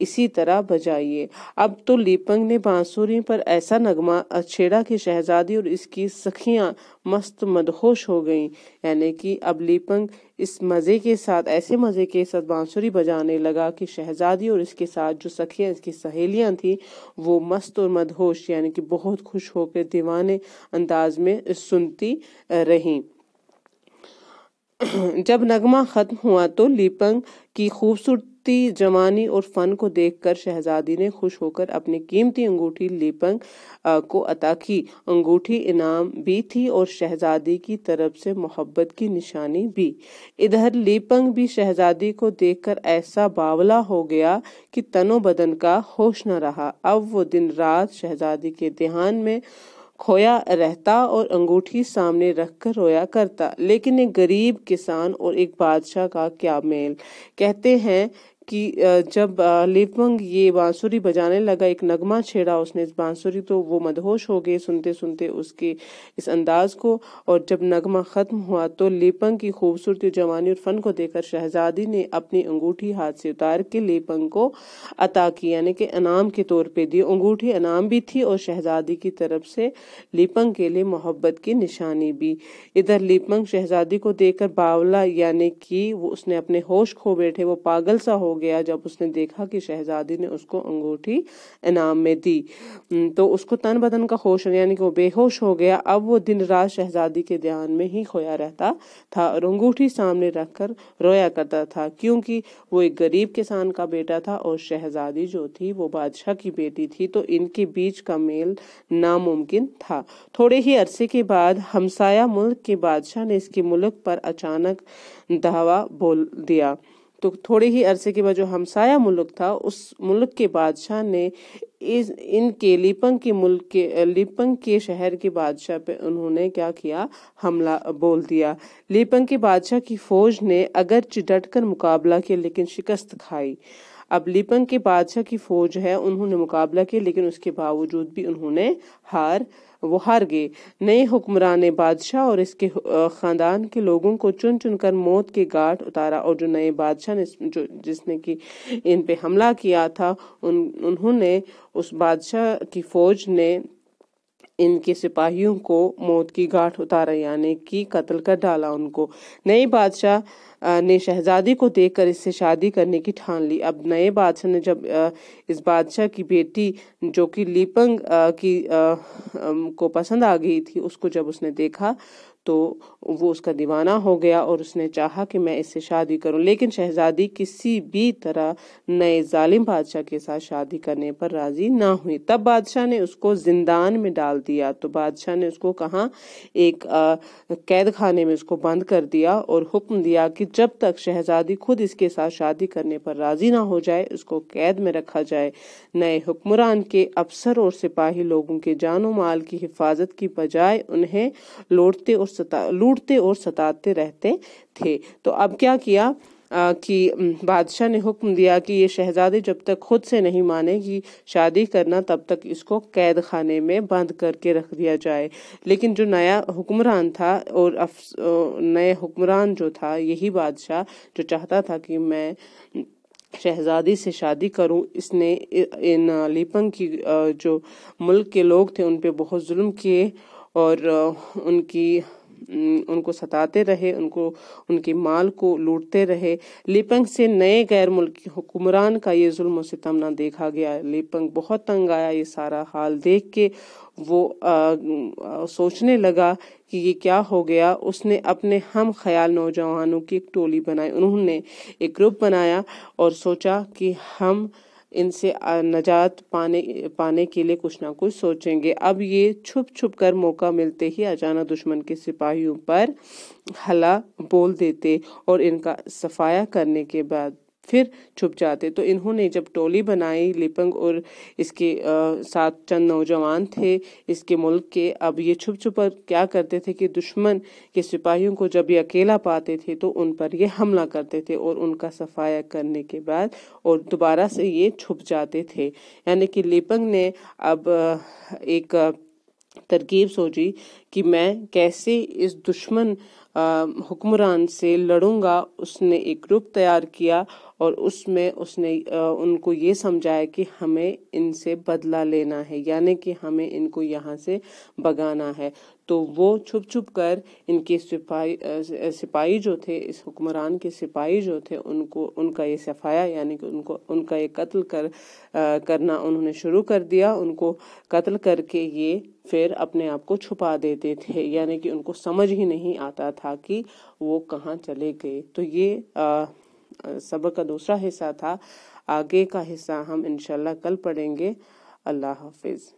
اسی طرح بجائیے۔ اب تو لیپنگ نے بانسری پر ایسا نغمہ چھیڑا کہ شہزادی اور اس کی سکھیاں مست مدہوش ہو گئیں، یعنی کہ اب لیپنگ اس مزے کے ساتھ بانسری بجانے لگا کہ شہزادی اور اس کے ساتھ جو سکھیاں اس کی سہیلیاں تھیں وہ مست اور مدہوش یعنی کہ بہت خوش ہو کے دیوانے انداز میں سنتی رہیں۔ جب نغمہ ختم ہوا تو لیپنگ کی خوبصورتی، جوانی اور فن کو دیکھ کر شہزادی نے خوش ہو کر اپنی قیمتی انگوٹھی لیپنگ کو عطا کی۔ انگوٹھی انعام بھی تھی اور شہزادی کی طرف سے محبت کی نشانی بھی۔ ادھر لیپنگ بھی شہزادی کو دیکھ کر ایسا باولا ہو گیا کہ تن و بدن کا ہوش نہ رہا۔ اب وہ دن رات شہزادی کے دھیان میں کھویا رہتا اور انگوٹھی سامنے رکھ کر رویا کرتا۔ لیکن ایک غریب کسان اور ایک بادشاہ کا کیا میل۔ کہتے ہیں کہ جب لیپنگ یہ بانسری بجانے لگا، ایک نغمہ چھیڑا اس نے اس بانسری، تو وہ مدہوش ہو گئے سنتے سنتے اس کے اس انداز کو، اور جب نغمہ ختم ہوا تو لیپنگ کی خوبصورتی، جوانی اور فن کو دیکھ کر شہزادی نے اپنی انگوٹھی ہاتھ سے اتار کے لیپنگ کو عطا کی، یعنی کہ انعام کے طور پہ دی۔ انگوٹھی انعام بھی تھی اور شہزادی کی طرف سے لیپنگ کے لیے محبت کی نشانی بھی۔ ادھر لیپنگ شہزادی کو دیکھ کر باولا یعنی کہ اس نے اپنے ہوش کھو بیٹھے، وہ پاگل سا ہو گیا جب اس نے دیکھا کہ شہزادی نے اس کو انگوٹھی انعام میں دی، تو اس کو تن بدن کا ہوش یعنی کہ وہ بے ہوش ہو گیا۔ اب وہ دن رات شہزادی کے دھیان میں ہی کھویا رہتا تھا اور انگوٹھی سامنے رکھ کر رویا کرتا تھا، کیونکہ وہ ایک غریب کسان کا بیٹا تھا اور شہزادی جو تھی وہ بادشاہ کی بیٹی تھی، تو ان کے بیچ کا میل ناممکن تھا۔ تھوڑے ہی عرصے کے بعد ہمسایہ ملک کے بادشاہ نے اس کے ملک پر اچانک دعویٰ بول دیا۔ تو تھوڑے ہی عرصے کے بعد جو ہمسایہ ملک تھا اس ملک کے بادشاہ نے ان کے لیپنگ کے شہر کے بادشاہ پہ انہوں نے کیا کیا، حملہ بول دیا۔ لیپنگ کے بادشاہ کی فوج نے اگرچہ ڈٹ کر مقابلہ کیا لیکن شکست کھائی۔ اب لیپنگ کے بادشاہ کی فوج ہے، انہوں نے مقابلہ کیا لیکن اس کے باوجود بھی انہوں نے ہار گئے۔ نئے حکمران بادشاہ اور اس کے خاندان کے لوگوں کو چن چن کر موت کے گھاٹ اتارا، اور جو نئے بادشاہ نے جس نے کہ ان پہ حملہ کیا تھا، انہوں نے اس بادشاہ کی فوج نے ان کے سپاہیوں کو موت کی گھاٹ اتارا، یعنی کہ قتل کر ڈالا ان کو۔ نئے بادشاہ نے شہزادی کو دیکھ کر اس سے شادی کرنے کی ٹھان لی۔ اب نئے بادشاہ نے جب اس بادشاہ کی بیٹی جو کہ لیپنگ کو پسند آ گئی تھی، اس کو جب اس نے دیکھا تو وہ اس کا دیوانہ ہو گیا اور اس نے چاہا کہ میں اس سے شادی کروں، لیکن شہزادی کسی بھی طرح نئے ظالم بادشاہ کے ساتھ شادی کرنے پر راضی نہ ہوئی۔ تب بادشاہ نے اس کو زندان میں ڈال دیا، تو بادشاہ نے اس کو کہاں، ایک قید خانے میں اس کو بند کر دیا اور حکم دیا کہ جب تک شہزادی خود اس کے ساتھ شادی کرنے پر راضی نہ ہو جائے اس کو قید میں رکھا جائے۔ نئے حکمران کے افسر اور سپاہی لوگوں کے جان و مال کی حفاظت کی بجائے انہیں لوٹتے اور ستاتے رہتے تھے۔ تو اب کیا کیا کہ بادشاہ نے حکم دیا کہ یہ شہزادی جب تک خود سے نہیں مانے گی شادی کرنا تب تک اس کو قید خانے میں بند کر کے رکھ دیا جائے۔ لیکن جو نیا حکمران تھا اور نئے حکمران جو تھا، یہی بادشاہ جو چاہتا تھا کہ میں شہزادی سے شادی کروں، اس نے ان لیپنگ کی جو ملک کے لوگ تھے ان پہ بہت ظلم کیے اور ان کو ستاتے رہے، ان کے مال کو لوٹتے رہے۔ لیپنگ سے نئے غیر ملکی حکمران کا یہ ظلم و ستم نہ دیکھا گیا۔ لیپنگ بہت تنگ آیا یہ سارا حال دیکھ کے، وہ سوچنے لگا کہ یہ کیا ہو گیا۔ اس نے اپنے ہم خیال نوجوانوں کی ایک ٹولی بنائی، انہوں نے ایک گروپ بنایا اور سوچا کہ ہم ان سے نجات پانے کے لیے کچھ نہ کچھ سوچیں گے۔ اب یہ چھپ چھپ کر موقع ملتے ہی اچانک دشمن کے سپاہیوں پر حملہ بول دیتے اور ان کا صفایا کرنے کے بعد پھر چھپ جاتے۔ تو انہوں نے جب ٹولی بنائی، لیپنگ اور اس کے ساتھ چند نوجوان تھے اس کے ملک کے، اب یہ چھپ چھپ کیا کرتے تھے کہ دشمن کے سپاہیوں کو جب یہ اکیلا پاتے تھے تو ان پر یہ حملہ کرتے تھے اور ان کا صفایا کرنے کے بعد اور دوبارہ سے یہ چھپ جاتے تھے۔ یعنی کہ لیپنگ نے اب ایک ترکیب سوچی کہ میں کیسے اس دشمن حکمران سے لڑوں گا، اس نے ایک گروپ تیار کیا اور اس میں اس نے ان کو یہ سمجھایا کہ ہمیں ان سے بدلہ لینا ہے، یعنی کہ ہمیں ان کو یہاں سے بھگانا ہے۔ تو وہ چھپ چھپ کر ان کے سپاہی جو تھے، اس حکمران کے سپاہی جو تھے، ان کا یہ صفایا یعنی کہ ان کا یہ قتل کرنا انہوں نے شروع کر دیا۔ ان کو قتل کر کے یہ پھر اپنے آپ کو چھپا دیتے تھے، یعنی کہ ان کو سمجھ ہی نہیں آتا تھا کہ وہ کہاں چلے گئے۔ تو یہ سبق کا دوسرا حصہ تھا۔ آگے کا حصہ ہم انشاءاللہ کل پڑھیں گے۔ اللہ حافظ۔